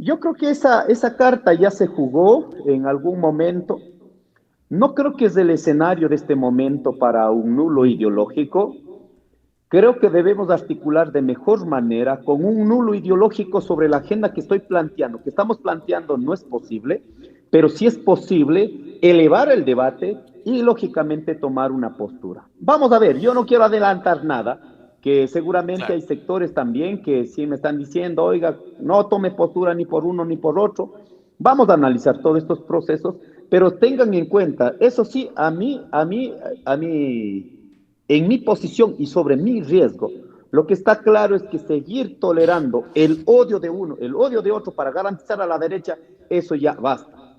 yo creo que esa carta ya se jugó en algún momento. No creo que es el escenario de este momento para un nulo ideológico. Creo que debemos articular de mejor manera con un nulo ideológico sobre la agenda que estoy planteando, que estamos planteando no es posible, pero sí es posible elevar el debate y lógicamente tomar una postura. Vamos a ver, yo no quiero adelantar nada, que seguramente Claro. hay sectores también que sí me están diciendo, oiga, no tome postura ni por uno ni por otro. Vamos a analizar todos estos procesos, pero tengan en cuenta, eso sí, en mi posición y sobre mi riesgo, lo que está claro es que seguir tolerando el odio de uno, el odio de otro para garantizar a la derecha, eso ya basta.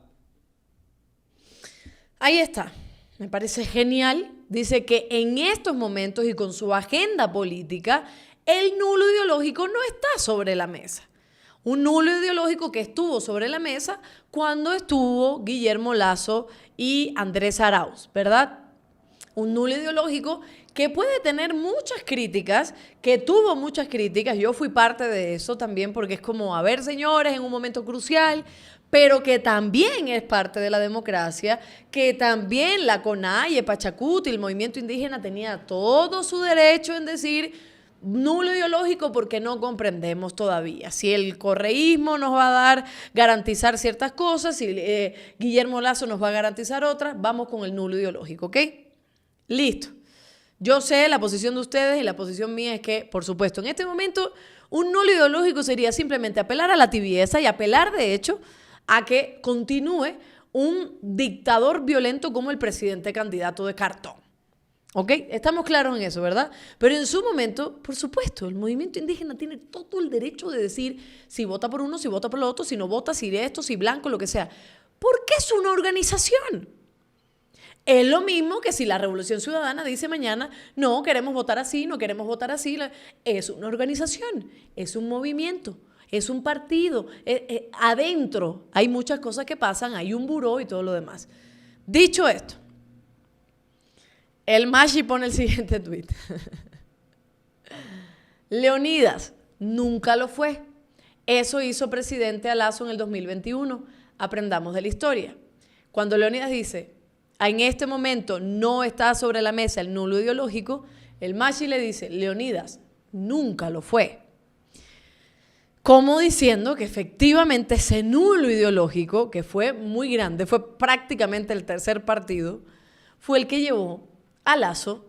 Ahí está. Me parece genial. Dice que en estos momentos y con su agenda política, el nulo ideológico no está sobre la mesa. Un nulo ideológico que estuvo sobre la mesa cuando estuvo Guillermo Lasso y Andrés Arauz, ¿verdad? Un nulo ideológico que puede tener muchas críticas, que tuvo muchas críticas, yo fui parte de eso también, porque es como, a ver, señores, en un momento crucial, pero que también es parte de la democracia, que también la CONAIE, Pachacuti, el movimiento indígena tenía todo su derecho en decir nulo ideológico porque no comprendemos todavía. Si el correísmo nos va a dar, garantizar ciertas cosas, si Guillermo Lasso nos va a garantizar otras, vamos con el nulo ideológico, ¿ok? Listo. Yo sé la posición de ustedes y la posición mía es que, por supuesto, en este momento un nulo ideológico sería simplemente apelar a la tibieza y apelar, de hecho, a que continúe un dictador violento como el presidente candidato de cartón. ¿Ok? Estamos claros en eso, ¿verdad? Pero en su momento, por supuesto, el movimiento indígena tiene todo el derecho de decir si vota por uno, si vota por lo otro, si no vota, si de esto, si blanco, lo que sea. Porque es una organización. Es lo mismo que si la Revolución Ciudadana dice mañana, no, queremos votar así, no queremos votar así. Es una organización, es un movimiento, es un partido. Adentro hay muchas cosas que pasan, hay un buró y todo lo demás. Dicho esto, el Mashi pone el siguiente tuit. Leonidas nunca lo fue. Eso hizo presidente a Lasso en el 2021. Aprendamos de la historia. Cuando Leonidas dice, en este momento no está sobre la mesa el nulo ideológico, el Mashi le dice, Leonidas nunca lo fue. Como diciendo que efectivamente ese nulo ideológico, que fue muy grande, fue prácticamente el tercer partido, fue el que llevó a Lasso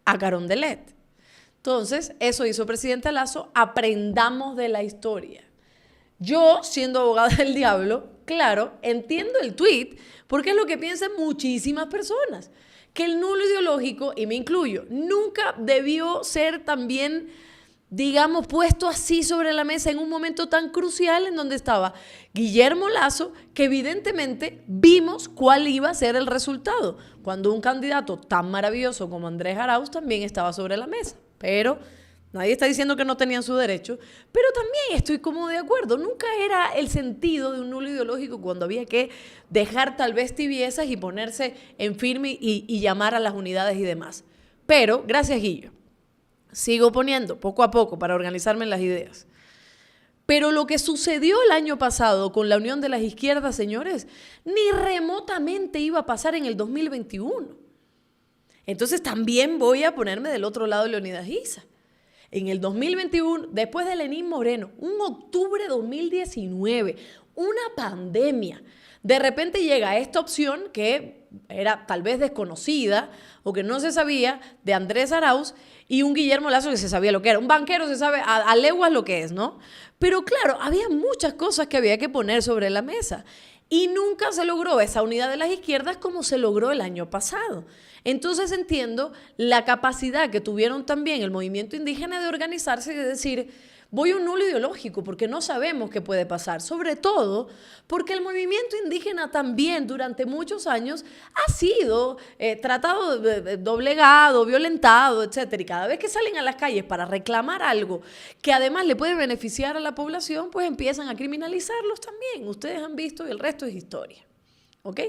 a Carondelet. Entonces, eso hizo presidente Lasso, aprendamos de la historia. Yo, siendo abogada del diablo, claro, entiendo el tuit, porque es lo que piensan muchísimas personas, que el nulo ideológico, y me incluyo, nunca debió ser también, digamos, puesto así sobre la mesa en un momento tan crucial en donde estaba Guillermo Lasso, que evidentemente vimos cuál iba a ser el resultado, cuando un candidato tan maravilloso como Andrés Arauz también estaba sobre la mesa. Pero nadie está diciendo que no tenían su derecho, pero también estoy como de acuerdo. Nunca era el sentido de un nulo ideológico cuando había que dejar tal vez tibiezas y ponerse en firme y llamar a las unidades y demás. Pero, gracias Guillo, sigo poniendo poco a poco para organizarme en las ideas. Pero lo que sucedió el año pasado con la unión de las izquierdas, señores, ni remotamente iba a pasar en el 2021. Entonces también voy a ponerme del otro lado de Leonidas Issa. En el 2021, después de Lenín Moreno, un octubre de 2019, una pandemia, de repente llega esta opción que era tal vez desconocida o que no se sabía de Andrés Arauz y un Guillermo Lasso que se sabía lo que era. Un banquero se sabe a leguas lo que es, ¿no? Pero claro, había muchas cosas que había que poner sobre la mesa. Y nunca se logró esa unidad de las izquierdas como se logró el año pasado. Entonces entiendo la capacidad que tuvieron también el movimiento indígena de organizarse y de decir, voy a un nulo ideológico porque no sabemos qué puede pasar. Sobre todo porque el movimiento indígena también durante muchos años ha sido tratado, doblegado, violentado, etcétera. Y cada vez que salen a las calles para reclamar algo que además le puede beneficiar a la población, pues empiezan a criminalizarlos también. Ustedes han visto y el resto es historia. ¿Ok?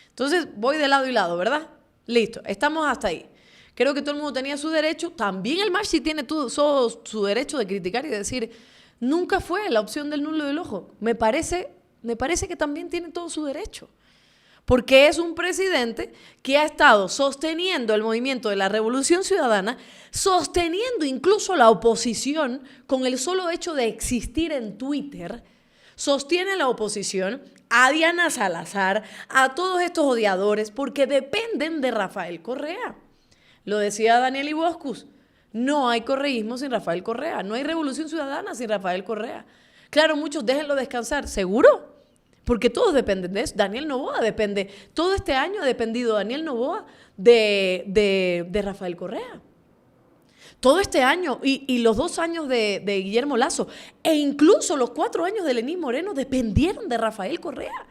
Entonces voy de lado y lado, ¿verdad? Listo, estamos hasta ahí. Creo que todo el mundo tenía su derecho. También el Mashi tiene todo su derecho de criticar y de decir, Nunca fue la opción del nulo ideológico. Me parece que también tiene todo su derecho. Porque es un presidente que ha estado sosteniendo el movimiento de la Revolución Ciudadana, sosteniendo incluso la oposición con el solo hecho de existir en Twitter. Sostiene a la oposición, a Diana Salazar, a todos estos odiadores, porque dependen de Rafael Correa. Lo decía Daniel Iboscus, no hay correísmo sin Rafael Correa, no hay Revolución Ciudadana sin Rafael Correa. Claro, muchos déjenlo descansar, ¿seguro? Porque todos dependen de eso. Daniel Noboa depende, todo este año ha dependido Daniel Noboa de Rafael Correa. Todo este año y los 2 años de Guillermo Lasso e incluso los 4 años de Lenín Moreno dependieron de Rafael Correa.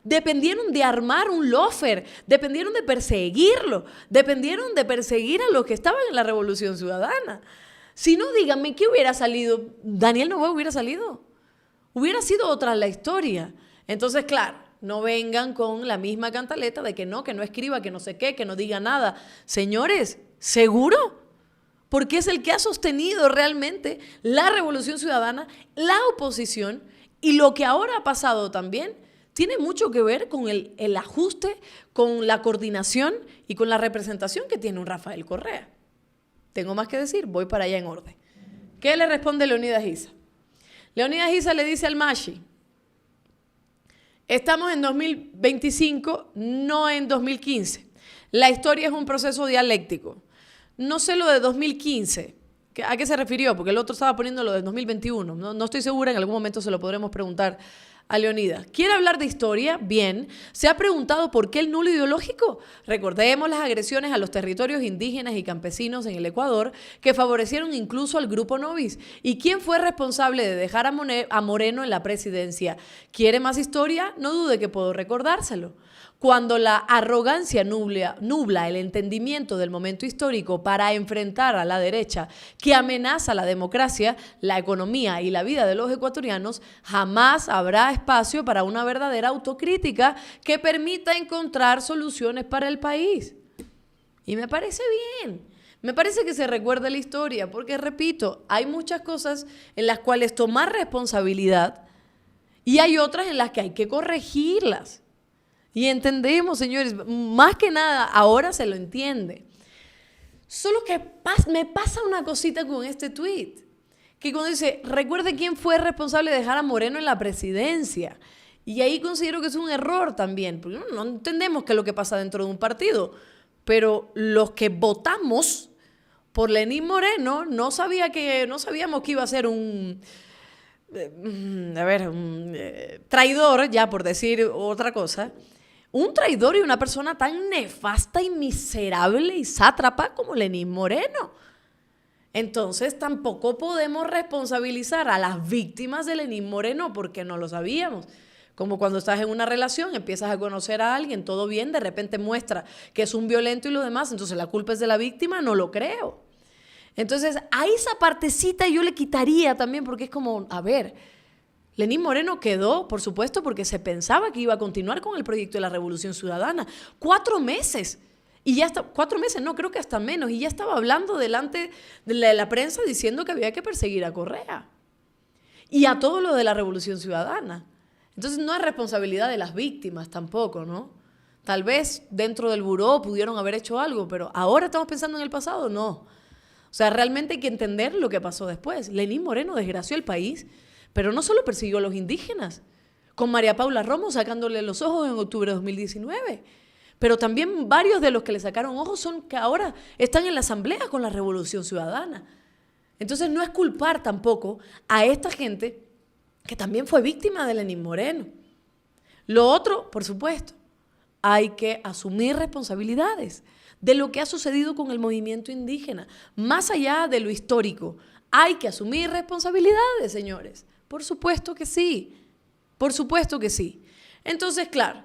Dependieron de armar un lofer, dependieron de perseguirlo, dependieron de perseguir a los que estaban en la Revolución Ciudadana. Si no, díganme, ¿qué hubiera salido? ¿Daniel Noboa hubiera salido? Hubiera sido otra la historia. Entonces, claro, no vengan con la misma cantaleta de que no escriba, que no sé qué, que no diga nada. Señores, ¿seguro? Porque es el que ha sostenido realmente la Revolución Ciudadana, la oposición, y lo que ahora ha pasado también tiene mucho que ver con el ajuste, con la coordinación y con la representación que tiene un Rafael Correa. Tengo más que decir, voy para allá en orden. ¿Qué le responde Leonidas Issa? Leonidas Issa le dice al Mashi, estamos en 2025, no en 2015. La historia es un proceso dialéctico. No sé lo de 2015, ¿a qué se refirió? Porque el otro estaba poniendo lo de 2021. No estoy segura, en algún momento se lo podremos preguntar a Leonidas. ¿Quiere hablar de historia? Bien. ¿Se ha preguntado por qué el nulo ideológico? Recordemos las agresiones a los territorios indígenas y campesinos en el Ecuador que favorecieron incluso al Grupo Novis. ¿Y quién fue responsable de dejar a Moreno en la presidencia? ¿Quiere más historia? No dude que puedo recordárselo. Cuando la arrogancia nubla el entendimiento del momento histórico para enfrentar a la derecha que amenaza la democracia, la economía y la vida de los ecuatorianos, jamás habrá espacio para una verdadera autocrítica que permita encontrar soluciones para el país. Y me parece bien. Me parece que se recuerde la historia, porque, repito, hay muchas cosas en las cuales tomar responsabilidad y hay otras en las que hay que corregirlas. Y entendemos, señores, más que nada, ahora se lo entiende. Solo que me pasa una cosita con este tweet, que cuando dice, recuerde quién fue responsable de dejar a Moreno en la presidencia. Y ahí considero que es un error también, porque no entendemos qué es lo que pasa dentro de un partido. Pero los que votamos por Lenín Moreno no sabíamos que iba a ser un traidor, ya por decir otra cosa. Un traidor y una persona tan nefasta y miserable y sátrapa como Lenín Moreno. Entonces tampoco podemos responsabilizar a las víctimas de Lenín Moreno porque no lo sabíamos. Como cuando estás en una relación, empiezas a conocer a alguien, todo bien, de repente muestra que es un violento y lo demás, entonces la culpa es de la víctima, no lo creo. Entonces a esa partecita yo le quitaría también porque es como, a ver, Lenín Moreno quedó, por supuesto, porque se pensaba que iba a continuar con el proyecto de la Revolución Ciudadana. 4 meses. Y ya está, 4 meses, no, creo que hasta menos. Y ya estaba hablando delante de la prensa diciendo que había que perseguir a Correa. Y a todo lo de la Revolución Ciudadana. Entonces no es responsabilidad de las víctimas tampoco, ¿no? Tal vez dentro del buró pudieron haber hecho algo, pero ahora estamos pensando en el pasado, no. O sea, realmente hay que entender lo que pasó después. Lenín Moreno desgració el país. Pero no solo persiguió a los indígenas, con María Paula Romo sacándole los ojos en octubre de 2019, pero también varios de los que le sacaron ojos son que ahora están en la asamblea con la Revolución Ciudadana. Entonces no es culpar tampoco a esta gente que también fue víctima de Lenín Moreno. Lo otro, por supuesto, hay que asumir responsabilidades de lo que ha sucedido con el movimiento indígena, más allá de lo histórico. Hay que asumir responsabilidades, señores. Por supuesto que sí. Por supuesto que sí. Entonces, claro,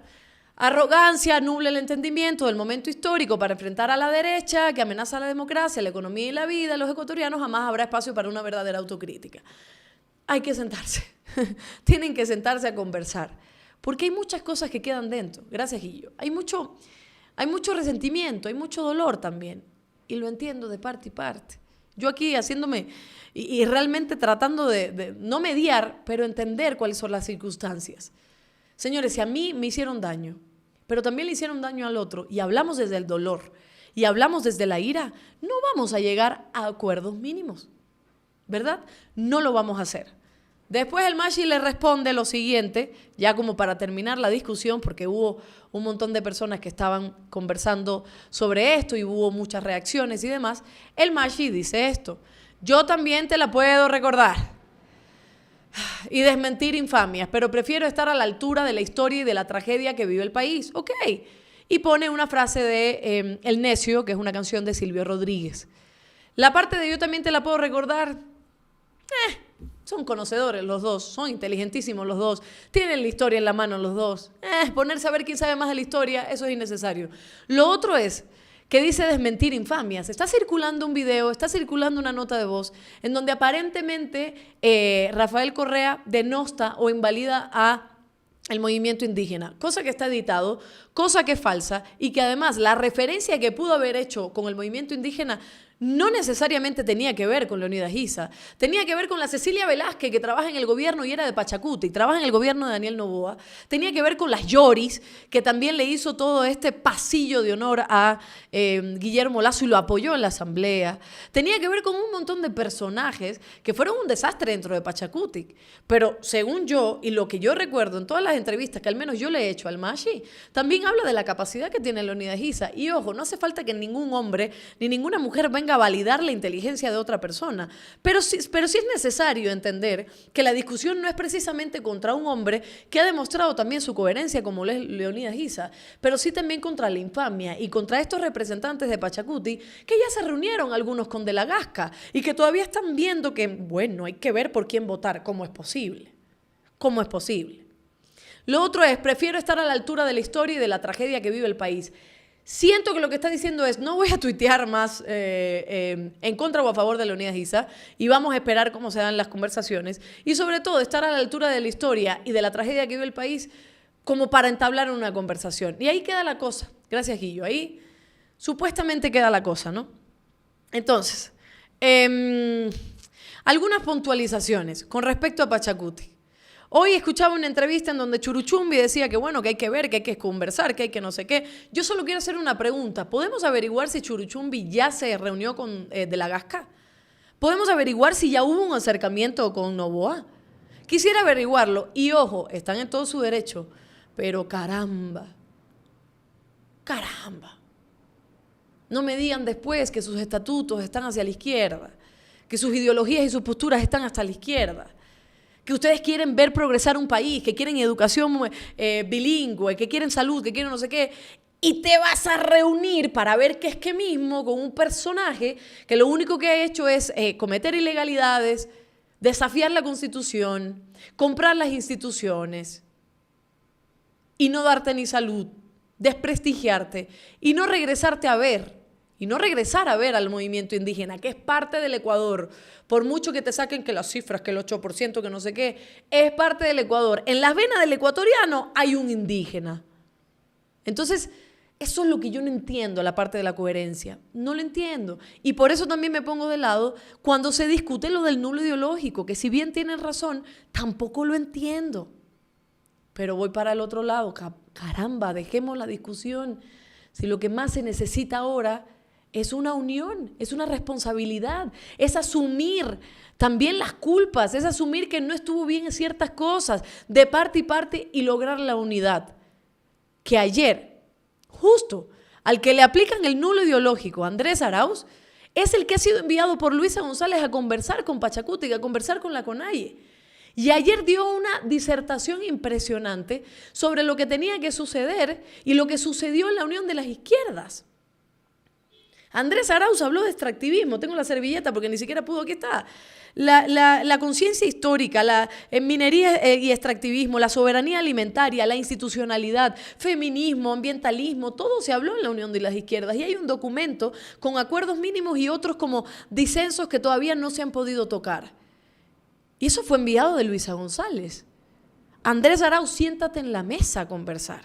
arrogancia nubla el entendimiento del momento histórico para enfrentar a la derecha que amenaza a la democracia, la economía y la vida de los ecuatorianos. Jamás habrá espacio para una verdadera autocrítica. Hay que sentarse. Tienen que sentarse a conversar. Porque hay muchas cosas que quedan dentro. Gracias, Guillo. Hay mucho resentimiento, hay mucho dolor también. Y lo entiendo de parte y parte. Yo aquí haciéndome y realmente tratando de no mediar, pero entender cuáles son las circunstancias. Señores, si a mí me hicieron daño, pero también le hicieron daño al otro, y hablamos desde el dolor, y hablamos desde la ira, no vamos a llegar a acuerdos mínimos, ¿verdad? No lo vamos a hacer. Después el Mashi le responde lo siguiente, ya como para terminar la discusión, porque hubo un montón de personas que estaban conversando sobre esto y hubo muchas reacciones y demás. El Mashi dice esto: yo también te la puedo recordar y desmentir infamias, pero prefiero estar a la altura de la historia y de la tragedia que vive el país. Ok. Y pone una frase de El Necio, que es una canción de Silvio Rodríguez. La parte de yo también te la puedo recordar, son conocedores los dos, son inteligentísimos los dos, tienen la historia en la mano los dos. Ponerse a ver quién sabe más de la historia, eso es innecesario. Lo otro es que dice desmentir infamias. Está circulando un video, está circulando una nota de voz en donde aparentemente Rafael Correa denosta o invalida a el movimiento indígena, cosa que está editado, cosa que es falsa, y que además la referencia que pudo haber hecho con el movimiento indígena no necesariamente tenía que ver con Leonidas Issa, tenía que ver con la Cecilia Velázquez, que trabaja en el gobierno y era de Pachacuti, y trabaja en el gobierno de Daniel Noboa, tenía que ver con las Lloris, que también le hizo todo este pasillo de honor a Guillermo Lazo y lo apoyó en la asamblea, tenía que ver con un montón de personajes que fueron un desastre dentro de Pachacuti, pero según yo, y lo que yo recuerdo en todas las entrevistas que al menos yo le he hecho al Mashi, también habla de la capacidad que tiene Leonidas Issa, y ojo, no hace falta que ningún hombre ni ninguna mujer venga a validar la inteligencia de otra persona. Pero sí es necesario entender que la discusión no es precisamente contra un hombre que ha demostrado también su coherencia como Leonidas Issa, pero sí también contra la infamia y contra estos representantes de Pachacuti que ya se reunieron algunos con De la Gasca y que todavía están viendo que, bueno, hay que ver por quién votar. ¿Cómo es posible? ¿Cómo es posible? Lo otro es, prefiero estar a la altura de la historia y de la tragedia que vive el país. Siento que lo que está diciendo es, no voy a tuitear más en contra o a favor de Leonidas Issa y vamos a esperar cómo se dan las conversaciones y sobre todo estar a la altura de la historia y de la tragedia que vive el país como para entablar una conversación. Y ahí queda la cosa. Gracias, Guillo. Ahí supuestamente queda la cosa, ¿no? Entonces, algunas puntualizaciones con respecto a Pachacuti. Hoy escuchaba una entrevista en donde Churuchumbi decía que bueno, que hay que ver, que hay que conversar, que hay que no sé qué. Yo solo quiero hacer una pregunta. ¿Podemos averiguar si Churuchumbi ya se reunió con De la Gasca? ¿Podemos averiguar si ya hubo un acercamiento con Noboa? Quisiera averiguarlo. Y ojo, están en todo su derecho. Pero caramba. No me digan después que sus estatutos están hacia la izquierda, que sus ideologías y sus posturas están hasta la izquierda. Que ustedes quieren ver progresar un país, que quieren educación bilingüe, que quieren salud, que quieren no sé qué, y te vas a reunir para ver qué es qué mismo con un personaje que lo único que ha hecho es cometer ilegalidades, desafiar la Constitución, comprar las instituciones y no darte ni salud, desprestigiarte y no regresarte a ver. Y no regresar a ver al movimiento indígena, que es parte del Ecuador. Por mucho que te saquen que las cifras, que el 8%, que no sé qué, es parte del Ecuador. En las venas del ecuatoriano hay un indígena. Entonces, eso es lo que yo no entiendo, la parte de la coherencia. No lo entiendo. Y por eso también me pongo de lado cuando se discute lo del nulo ideológico, que si bien tienen razón, tampoco lo entiendo. Pero voy para el otro lado. Caramba, dejemos la discusión. Si lo que más se necesita ahora es una unión, es una responsabilidad, es asumir también las culpas, es asumir que no estuvo bien en ciertas cosas, de parte y parte, y lograr la unidad. Que ayer, justo al que le aplican el nulo ideológico, Andrés Arauz, es el que ha sido enviado por Luisa González a conversar con Pachacuti, a conversar con la CONAIE. Y ayer dio una disertación impresionante sobre lo que tenía que suceder y lo que sucedió en la unión de las izquierdas. Andrés Arauz habló de extractivismo, tengo la servilleta porque ni siquiera pudo, aquí está. La conciencia histórica, la minería y extractivismo, la soberanía alimentaria, la institucionalidad, feminismo, ambientalismo, todo se habló en la unión de las izquierdas. Y hay un documento con acuerdos mínimos y otros como disensos que todavía no se han podido tocar. Y eso fue enviado de Luisa González. Andrés Arauz, siéntate en la mesa a conversar.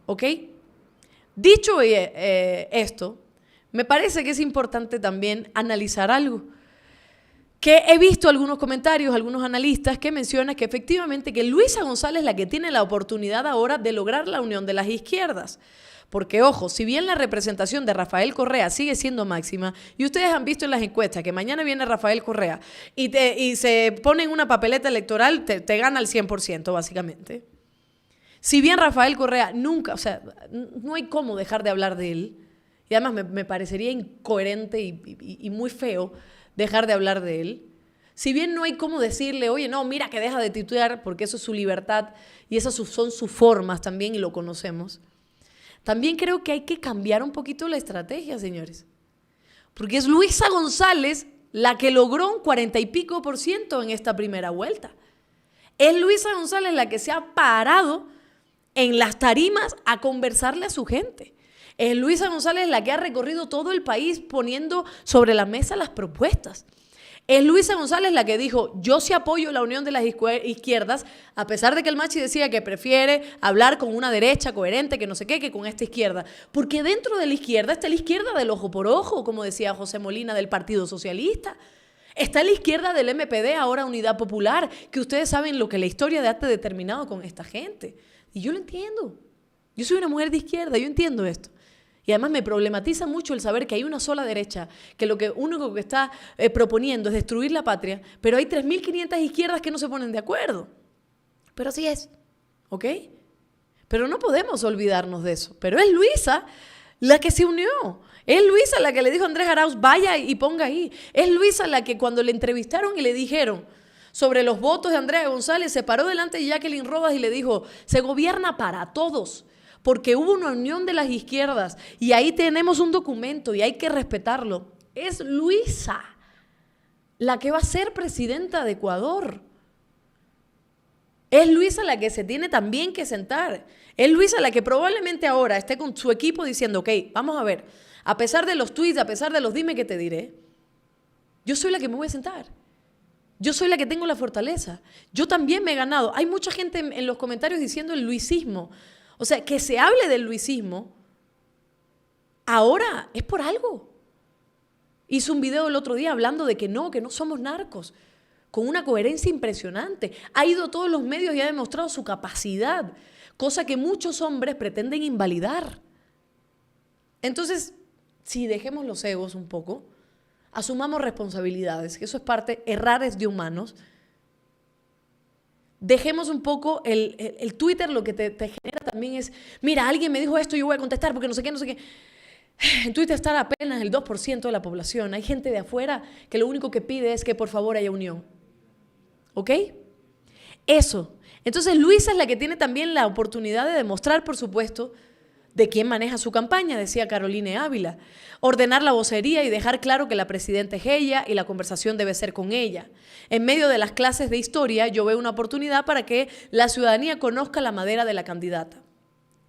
¿Ok? Dicho esto, me parece que es importante también analizar algo. Que he visto algunos comentarios, algunos analistas que mencionan que efectivamente que Luisa González es la que tiene la oportunidad ahora de lograr la unión de las izquierdas. Porque, ojo, si bien la representación de Rafael Correa sigue siendo máxima, y ustedes han visto en las encuestas que mañana viene Rafael Correa y se pone en una papeleta electoral, te gana el 100%, básicamente. Si bien Rafael Correa nunca, o sea, no hay cómo dejar de hablar de él, y además me parecería incoherente y muy feo dejar de hablar de él. Si bien no hay cómo decirle, oye, no, mira que deja de tuitear, porque eso es su libertad y esas son sus formas también y lo conocemos. También creo que hay que cambiar un poquito la estrategia, señores. Porque es Luisa González la que logró un 40 y pico % en esta primera vuelta. Es Luisa González la que se ha parado en las tarimas a conversarle a su gente. Es Luisa González la que ha recorrido todo el país poniendo sobre la mesa las propuestas. Es Luisa González la que dijo, yo sí apoyo la unión de las izquierdas, a pesar de que el Machi decía que prefiere hablar con una derecha coherente, que no sé qué, que con esta izquierda. Porque dentro de la izquierda está la izquierda del ojo por ojo, como decía José Molina del Partido Socialista. Está la izquierda del MPD, ahora Unidad Popular, que ustedes saben lo que la historia de ha determinado con esta gente. Y yo lo entiendo. Yo soy una mujer de izquierda, yo entiendo esto. Y además me problematiza mucho el saber que hay una sola derecha, que lo único que está proponiendo es destruir la patria, pero hay 3.500 izquierdas que no se ponen de acuerdo. Pero así es, ¿ok? Pero no podemos olvidarnos de eso. Pero es Luisa la que se unió. Es Luisa la que le dijo a Andrés Arauz, vaya y ponga ahí. Es Luisa la que cuando le entrevistaron y le dijeron sobre los votos de Andrea González, se paró delante de Jacqueline Rodas y le dijo, se gobierna para todos. Porque hubo una unión de las izquierdas y ahí tenemos un documento y hay que respetarlo. Es Luisa la que va a ser presidenta de Ecuador. Es Luisa la que se tiene también que sentar. Es Luisa la que probablemente ahora esté con su equipo diciendo, ok, vamos a ver, a pesar de los tweets, a pesar de los dime que te diré, yo soy la que me voy a sentar. Yo soy la que tengo la fortaleza. Yo también me he ganado. Hay mucha gente en los comentarios diciendo el luisismo. O sea, que se hable del luisismo, ahora es por algo. Hizo un video el otro día hablando de que no somos narcos, con una coherencia impresionante. Ha ido a todos los medios y ha demostrado su capacidad, cosa que muchos hombres pretenden invalidar. Entonces, sí, dejemos los egos un poco, asumamos responsabilidades, que eso es parte, errar es de humanos. Dejemos un poco el Twitter, lo que te genera también es, mira, alguien me dijo esto, yo voy a contestar porque no sé qué, no sé qué. En Twitter está apenas el 2% de la población. Hay gente de afuera que lo único que pide es que por favor haya unión. ¿Ok? Eso. Entonces Luisa es la que tiene también la oportunidad de demostrar, por supuesto, de quién maneja su campaña, decía Caroline Ávila. Ordenar la vocería y dejar claro que la presidenta es ella y la conversación debe ser con ella. En medio de las clases de historia, yo veo una oportunidad para que la ciudadanía conozca la madera de la candidata.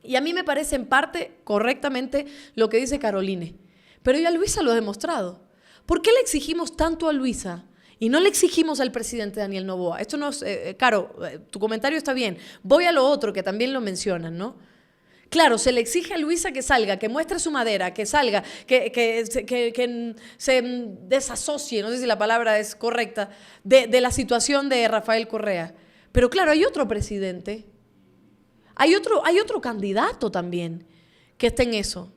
Y a mí me parece en parte correctamente lo que dice Caroline. Pero ya Luisa lo ha demostrado. ¿Por qué le exigimos tanto a Luisa y no le exigimos al presidente Daniel Noboa? Esto no es, Caro, tu comentario está bien. Voy a lo otro que también lo mencionan, ¿no? Claro, se le exige a Luisa que salga, que muestre su madera, que salga, que se desasocie, no sé si la palabra es correcta, de la situación de Rafael Correa. Pero claro, hay otro presidente, hay otro candidato también que está en eso.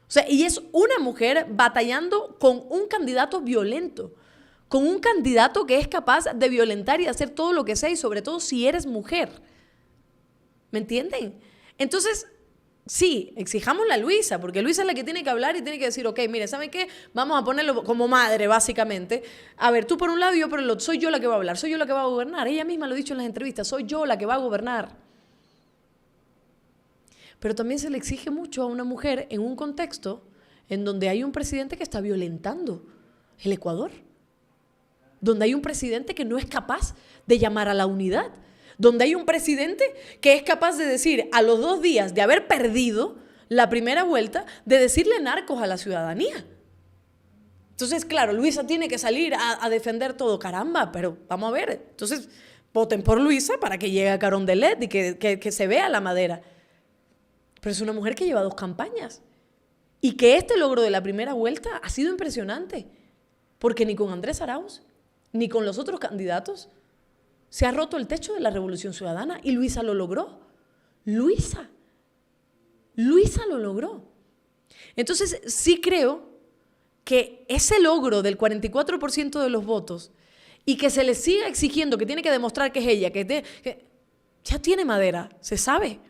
O sea, y es una mujer batallando con un candidato violento, con un candidato que es capaz de violentar y hacer todo lo que sea, y sobre todo si eres mujer. ¿Me entienden? Entonces, sí, exijámosle a Luisa, porque Luisa es la que tiene que hablar y tiene que decir, ok, mire, ¿saben qué? Vamos a ponerlo como madre, básicamente. A ver, tú por un lado y yo por el otro. Soy yo la que va a hablar, soy yo la que va a gobernar. Ella misma lo ha dicho en las entrevistas, soy yo la que va a gobernar. Pero también se le exige mucho a una mujer en un contexto en donde hay un presidente que está violentando el Ecuador, donde hay un presidente que no es capaz de llamar a la unidad, donde hay un presidente que es capaz de decir a los 2 días de haber perdido la primera vuelta, de decirle narcos a la ciudadanía. Entonces, claro, Luisa tiene que salir a defender todo. Caramba, pero vamos a ver. Entonces, voten por Luisa para que llegue a Carondelet y que se vea la madera. Pero es una mujer que lleva 2 campañas Y que este logro de la primera vuelta ha sido impresionante, porque ni con Andrés Arauz, ni con los otros candidatos, se ha roto el techo de la Revolución Ciudadana, y Luisa lo logró. Luisa lo logró. Entonces, sí creo que ese logro del 44% de los votos y que se le siga exigiendo que tiene que demostrar que es ella, que ya tiene madera, se sabe.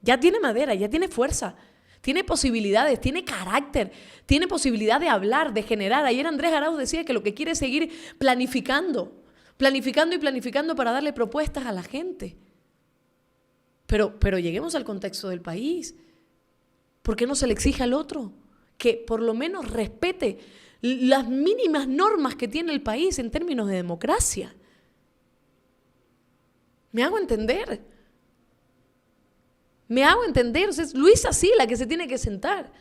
Ya tiene madera, ya tiene fuerza, tiene posibilidades, tiene carácter, tiene posibilidad de hablar, de generar. Ayer Andrés Arauz decía que lo que quiere es seguir planificando para darle propuestas a la gente. Pero lleguemos al contexto del país. ¿Por qué no se le exige al otro que por lo menos respete las mínimas normas que tiene el país en términos de democracia? ¿Me hago entender? O sea, es Luisa sí la que se tiene que sentar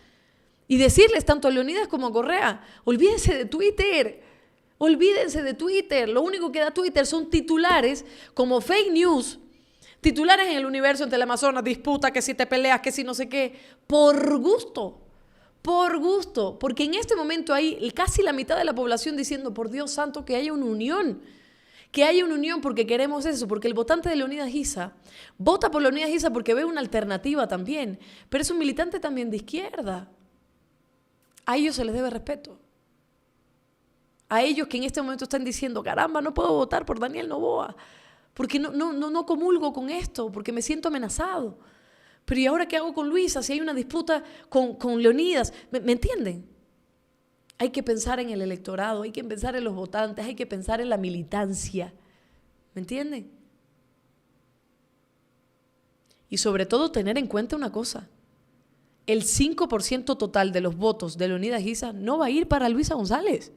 y decirles tanto a Leonidas como a Correa: olvídense de Twitter. Lo único que da Twitter son titulares como fake news, titulares en El Universo, en Teleamazonas, disputa, que si te peleas, que si no sé qué, por gusto, porque en este momento hay casi la mitad de la población diciendo: por Dios santo, que haya una unión, porque queremos eso, porque el votante de Leonidas Giza vota por Leonidas Giza porque ve una alternativa también, pero es un militante también de izquierda. A ellos se les debe respeto. A ellos que en este momento están diciendo: caramba, no puedo votar por Daniel Noboa, porque no comulgo con esto, porque me siento amenazado. Pero ¿y ahora qué hago con Luisa si hay una disputa con Leonidas? ¿Me entienden? Hay que pensar en el electorado, hay que pensar en los votantes, hay que pensar en la militancia. ¿Me entienden? Y sobre todo tener en cuenta una cosa: el 5% total de los votos de Leonidas Giza no va a ir para Luisa González,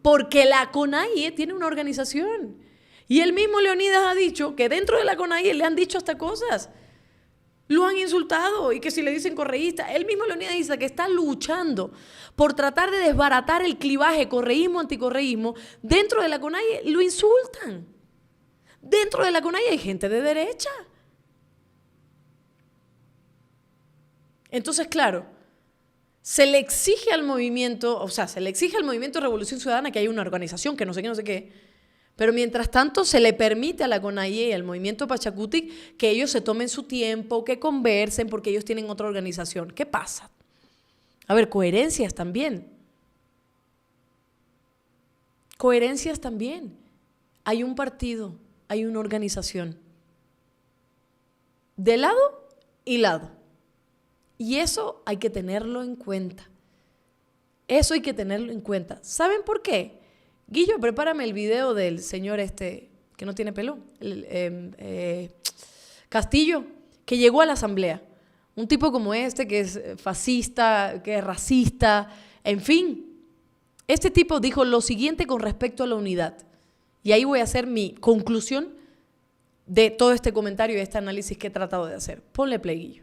porque la CONAIE tiene una organización. Y el mismo Leonidas ha dicho que dentro de la CONAIE le han dicho hasta cosas. Lo han insultado, y que si le dicen correísta. El mismo Leonidas dice que está luchando por tratar de desbaratar el clivaje correísmo-anticorreísmo. Dentro de la CONAIE lo insultan. Dentro de la CONAIE hay gente de derecha. Entonces, claro, se le exige al movimiento Revolución Ciudadana que haya una organización, que no sé qué, no sé qué. Pero mientras tanto se le permite a la CONAIE y al movimiento Pachacutic que ellos se tomen su tiempo, que conversen, porque ellos tienen otra organización. ¿Qué pasa? A ver, coherencias también. Hay un partido, hay una organización. De lado y lado. Y eso hay que tenerlo en cuenta. ¿Saben por qué? Guillo, prepárame el video del señor que no tiene pelo, Castillo, que llegó a la asamblea. Un tipo como que es fascista, que es racista, en fin. Este tipo dijo lo siguiente con respecto a la unidad. Y ahí voy a hacer mi conclusión de todo este comentario y este análisis que he tratado de hacer. Ponle play, Guillo.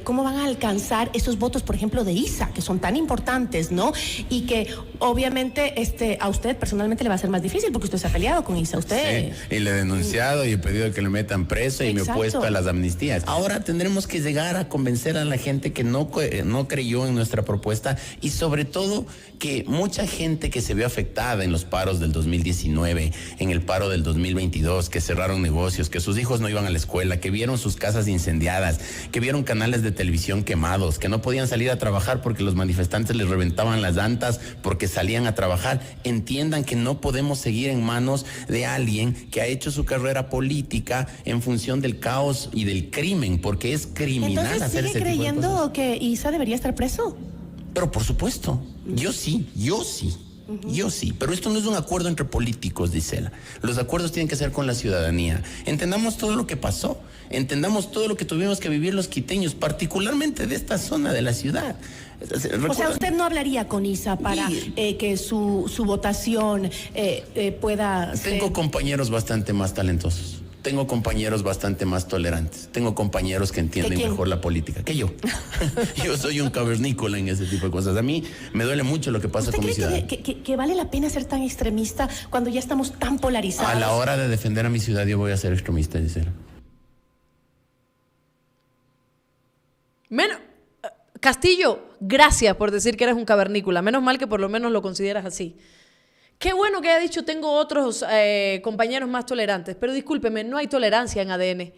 ¿Cómo van a alcanzar esos votos, por ejemplo, de ISA, que son tan importantes, ¿no? Y que obviamente a usted personalmente le va a ser más difícil porque usted se ha peleado con ISA. Usted... Sí, y le he denunciado y he pedido que le metan preso y Exacto. me he opuesto a las amnistías. Ahora tendremos que llegar a convencer a la gente que no creyó en nuestra propuesta, y sobre todo que mucha gente que se vio afectada en los paros del 2019, en el paro del 2022, que cerraron negocios, que sus hijos no iban a la escuela, que vieron sus casas incendiadas, que vieron canales de televisión quemados, que no podían salir a trabajar porque los manifestantes les reventaban las llantas porque salían a trabajar, entiendan que no podemos seguir en manos de alguien que ha hecho su carrera política en función del caos y del crimen, porque es criminal. Entonces, hacer ese tipo de creyendo cosas. que Isa debería estar preso? Pero por supuesto, yo sí. Yo sí, pero esto no es un acuerdo entre políticos, Gisela. Los acuerdos tienen que ser con la ciudadanía. Entendamos todo lo que pasó, entendamos todo lo que tuvimos que vivir los quiteños, particularmente de esta zona de la ciudad. O sea, ¿usted no hablaría con Isa para que su votación pueda ser? Tengo compañeros bastante más talentosos. Tengo compañeros bastante más tolerantes. Tengo compañeros que entienden mejor la política que yo. Yo soy un cavernícola en ese tipo de cosas. A mí me duele mucho lo que pasa con mi ciudad. ¿Usted cree que vale la pena ser tan extremista cuando ya estamos tan polarizados? A la hora de defender a mi ciudad yo voy a ser extremista, Gisela. Bueno, Castillo, gracias por decir que eres un cavernícola. Menos mal que por lo menos lo consideras así. Qué bueno que haya dicho tengo otros compañeros más tolerantes, pero discúlpeme, no hay tolerancia en ADN.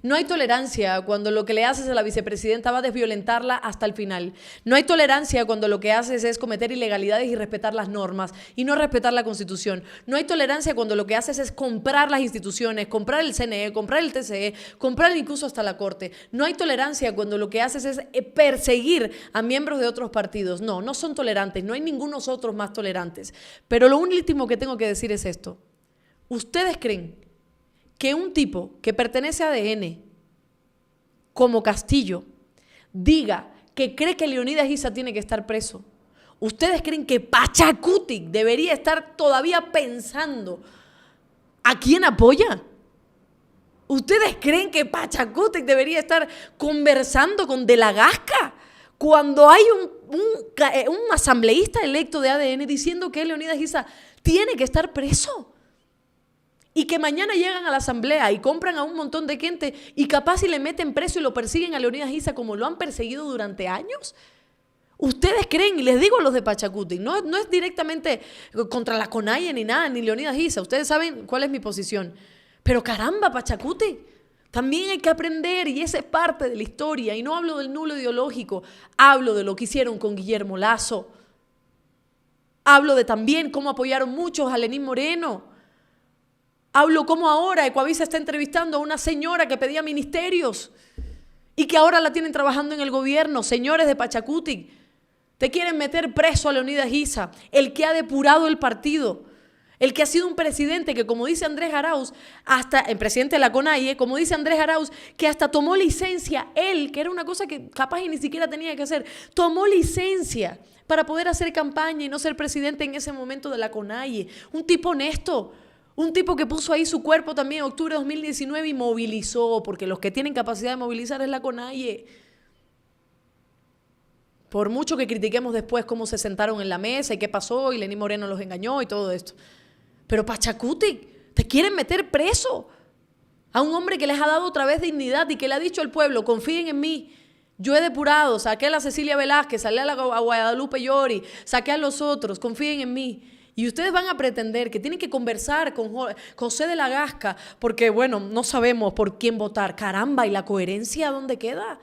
No hay tolerancia cuando lo que le haces a la vicepresidenta va a desviolentarla hasta el final. No hay tolerancia cuando lo que haces es cometer ilegalidades y respetar las normas y no respetar la Constitución. No hay tolerancia cuando lo que haces es comprar las instituciones, comprar el CNE, comprar el TCE, comprar incluso hasta la Corte. No hay tolerancia cuando lo que haces es perseguir a miembros de otros partidos. No, no son tolerantes, no hay ningunos otros más tolerantes. Pero lo último que tengo que decir es esto. ¿Ustedes creen que un tipo que pertenece a ADN, como Castillo, diga que cree que Leonidas Issa tiene que estar preso? ¿Ustedes creen que Pachacutic debería estar todavía pensando a quién apoya? ¿Ustedes creen que Pachacutic debería estar conversando con De la Gasca cuando hay un asambleísta electo de ADN diciendo que Leonidas Issa tiene que estar preso? Y que mañana llegan a la asamblea y compran a un montón de gente y capaz si le meten preso y lo persiguen a Leonidas Issa como lo han perseguido durante años. ¿Ustedes creen? Y les digo a los de Pachacutic, no es directamente contra la CONAIE ni nada, ni Leonidas Issa. Ustedes saben cuál es mi posición. Pero caramba, Pachacutic, también hay que aprender y esa es parte de la historia. Y no hablo del nulo ideológico, hablo de lo que hicieron con Guillermo Lasso. Hablo de también cómo apoyaron muchos a Lenín Moreno. Hablo cómo ahora Ecuavisa está entrevistando a una señora que pedía ministerios y que ahora la tienen trabajando en el gobierno. Señores de Pachacutic, te quieren meter preso a Leonidas Issa, el que ha depurado el partido, el que ha sido un presidente que, como dice Andrés Arauz, hasta el presidente de la CONAIE, como dice Andrés Arauz, que hasta tomó licencia, él, que era una cosa que capaz y ni siquiera tenía que hacer, tomó licencia para poder hacer campaña y no ser presidente en ese momento de la CONAIE. Un tipo honesto. Un tipo que puso ahí su cuerpo también en octubre de 2019 y movilizó, porque los que tienen capacidad de movilizar es la CONAIE. Por mucho que critiquemos después cómo se sentaron en la mesa y qué pasó y Lenín Moreno los engañó y todo esto. Pero Pachacutic, te quieren meter preso a un hombre que les ha dado otra vez dignidad y que le ha dicho al pueblo, confíen en mí. Yo he depurado, saqué a la Cecilia Velázquez, saqué a Guadalupe Llori, saqué a los otros, confíen en mí. Y ustedes van a pretender que tienen que conversar con José de la Gasca porque, bueno, no sabemos por quién votar. Caramba, ¿y la coherencia dónde queda?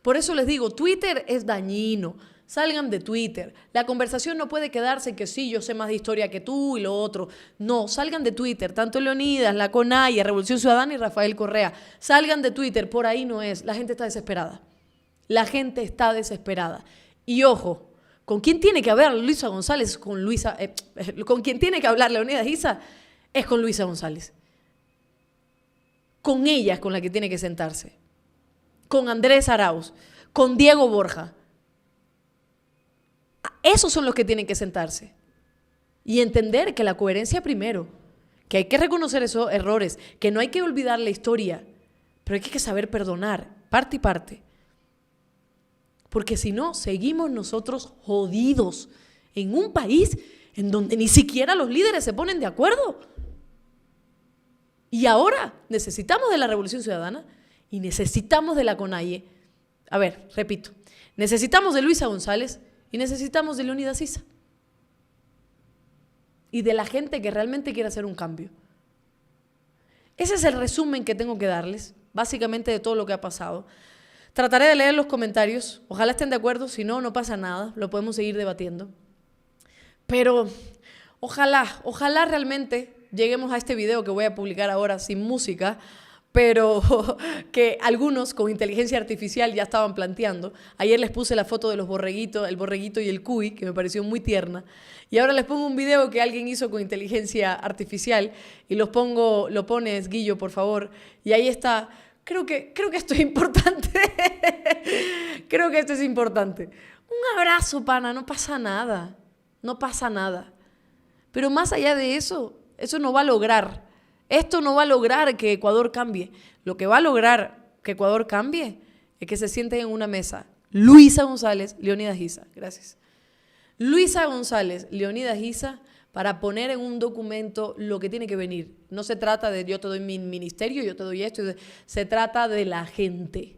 Por eso les digo, Twitter es dañino. Salgan de Twitter. La conversación no puede quedarse en que sí, yo sé más de historia que tú y lo otro. No, salgan de Twitter. Tanto Leonidas, la CONAIE, Revolución Ciudadana y Rafael Correa. Salgan de Twitter. Por ahí no es. La gente está desesperada. La gente está desesperada. Y ojo, ¿con quién tiene que hablar Luisa González? ¿Con quién tiene que hablar Leonidas Issa? Es con Luisa González. Con ella es con la que tiene que sentarse. Con Andrés Arauz, con Diego Borja. Esos son los que tienen que sentarse. Y entender que la coherencia primero, que hay que reconocer esos errores, que no hay que olvidar la historia, pero hay que saber perdonar, parte y parte. Porque si no, seguimos nosotros jodidos en un país en donde ni siquiera los líderes se ponen de acuerdo. Y ahora necesitamos de la Revolución Ciudadana y necesitamos de la CONAIE. A ver, repito, necesitamos de Luisa González y necesitamos de Leonidas Issa. Y de la gente que realmente quiere hacer un cambio. Ese es el resumen que tengo que darles, básicamente de todo lo que ha pasado. Trataré de leer los comentarios, ojalá estén de acuerdo, si no, no pasa nada, lo podemos seguir debatiendo. Pero ojalá realmente lleguemos a este video que voy a publicar ahora sin música, pero que algunos con inteligencia artificial ya estaban planteando. Ayer les puse la foto de los borreguitos, el borreguito y el cuy, que me pareció muy tierna. Y ahora les pongo un video que alguien hizo con inteligencia artificial y lo pones, Guillo, por favor. Y ahí está. Creo que esto es importante. Creo que esto es importante. Un abrazo, pana, no pasa nada. No pasa nada. Pero más allá de eso, eso no va a lograr. Esto no va a lograr que Ecuador cambie. Lo que va a lograr que Ecuador cambie es que se sienten en una mesa Luisa González, Leonidas Issa. Gracias. Luisa González, Leonidas Issa, para poner en un documento lo que tiene que venir. No se trata de yo te doy mi ministerio, yo te doy esto. Se trata de la gente.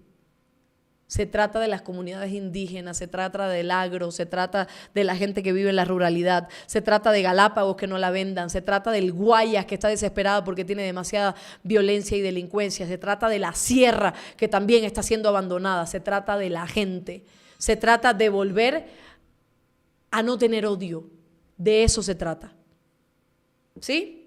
Se trata de las comunidades indígenas, se trata del agro, se trata de la gente que vive en la ruralidad, se trata de Galápagos que no la vendan, se trata del Guayas que está desesperado porque tiene demasiada violencia y delincuencia, se trata de la sierra que también está siendo abandonada, se trata de la gente, se trata de volver a no tener odio, de eso se trata. ¿Sí?